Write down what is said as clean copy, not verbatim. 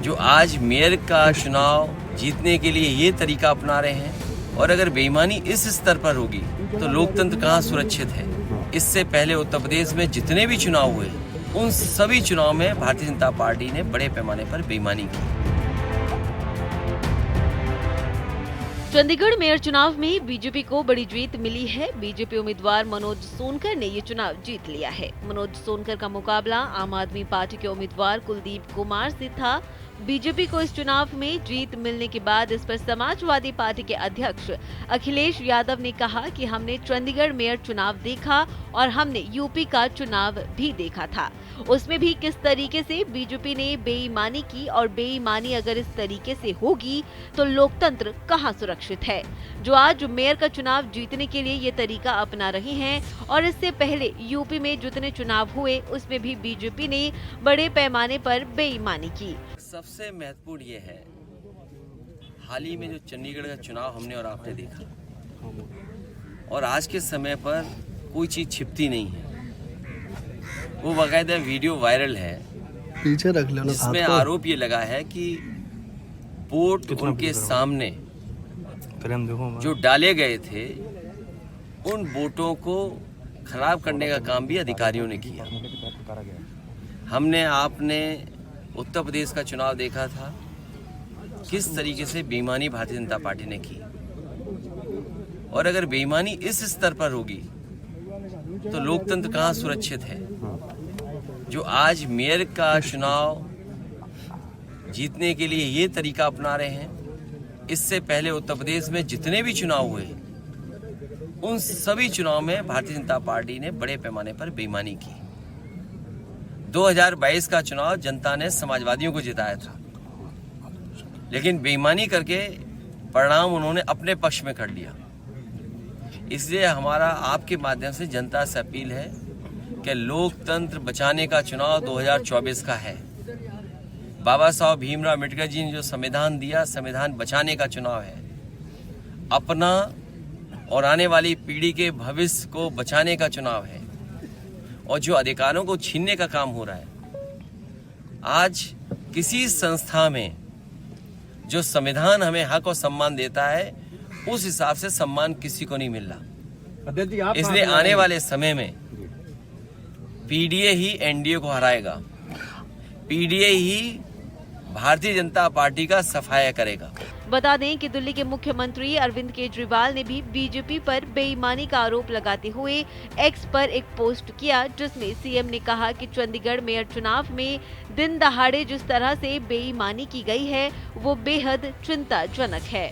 जो आज मेयर का चुनाव जीतने के लिए ये तरीका अपना रहे हैं, और अगर बेईमानी इस स्तर पर होगी तो लोकतंत्र कहाँ सुरक्षित है। इससे पहले उत्तर प्रदेश में जितने भी चुनाव हुए उन सभी चुनाव में भारतीय जनता पार्टी ने बड़े पैमाने पर बेईमानी की। चंडीगढ़ मेयर चुनाव में बीजेपी को बड़ी जीत मिली है। बीजेपी उम्मीदवार मनोज सोनकर ने ये चुनाव जीत लिया है। मनोज सोनकर का मुकाबला आम आदमी पार्टी के उम्मीदवार कुलदीप कुमार से था। बीजेपी को इस चुनाव में जीत मिलने के बाद इस पर समाजवादी पार्टी के अध्यक्ष अखिलेश यादव ने कहा कि हमने चंडीगढ़ मेयर चुनाव देखा और हमने यूपी का चुनाव भी देखा था, उसमें भी किस तरीके से बीजेपी ने बेईमानी की, और बेईमानी अगर इस तरीके से होगी तो लोकतंत्र कहां सुरक्षित है। जो आज मेयर का चुनाव जीतने के लिए ये तरीका अपना रहे हैं, और इससे पहले यूपी में जितने चुनाव हुए उसमें भी बीजेपी ने बड़े पैमाने पर बेईमानी की। सबसे महत्वपूर्ण ये है, हाल ही में जो चंडीगढ़ का चुनाव हमने और आपने देखा, और आज के समय पर कोई चीज छिपती नहीं है। वो बाकायदा वीडियो वायरल है, पीछे रख लेना, जिसमें आरोप ये लगा है कि वोट उनके सामने जो डाले गए थे उन वोटों को खराब करने का काम भी अधिकारियों ने किया। हमने आपने उत्तर प्रदेश का चुनाव देखा था, किस तरीके से बेईमानी भारतीय जनता पार्टी ने की, और अगर बेईमानी इस स्तर पर होगी तो लोकतंत्र कहाँ सुरक्षित है। जो आज मेयर का चुनाव जीतने के लिए ये तरीका अपना रहे हैं, इससे पहले उत्तर प्रदेश में जितने भी चुनाव हुए उन सभी चुनाव में भारतीय जनता पार्टी ने बड़े पैमाने पर बेईमानी की। 2022 का चुनाव जनता ने समाजवादियों को जिताया था, लेकिन बेईमानी करके परिणाम उन्होंने अपने पक्ष में कर लिया। इसलिए हमारा आपके माध्यम से जनता से अपील है कि लोकतंत्र बचाने का चुनाव 2024 का है। बाबा साहब भीमराव अम्बेडकर जी ने जो संविधान दिया, संविधान बचाने का चुनाव है। अपना और आने वाली पीढ़ी के भविष्य को बचाने का चुनाव है, और जो अधिकारों को छीनने का काम हो रहा है, आज किसी संस्था में जो संविधान हमें हक और सम्मान देता है उस हिसाब से सम्मान किसी को नहीं मिल रहा। इसलिए आने वाले समय में पीडीए ही एनडीए को हराएगा, पीडीए ही भारतीय जनता पार्टी का सफाया करेगा। बता दें कि दिल्ली के मुख्यमंत्री अरविंद केजरीवाल ने भी बीजेपी पर बेईमानी का आरोप लगाते हुए एक्स पर एक पोस्ट किया, जिसमें सीएम ने कहा कि चंडीगढ़ मेयर चुनाव में दिन दहाड़े जिस तरह से बेईमानी की गई है वो बेहद चिंताजनक है।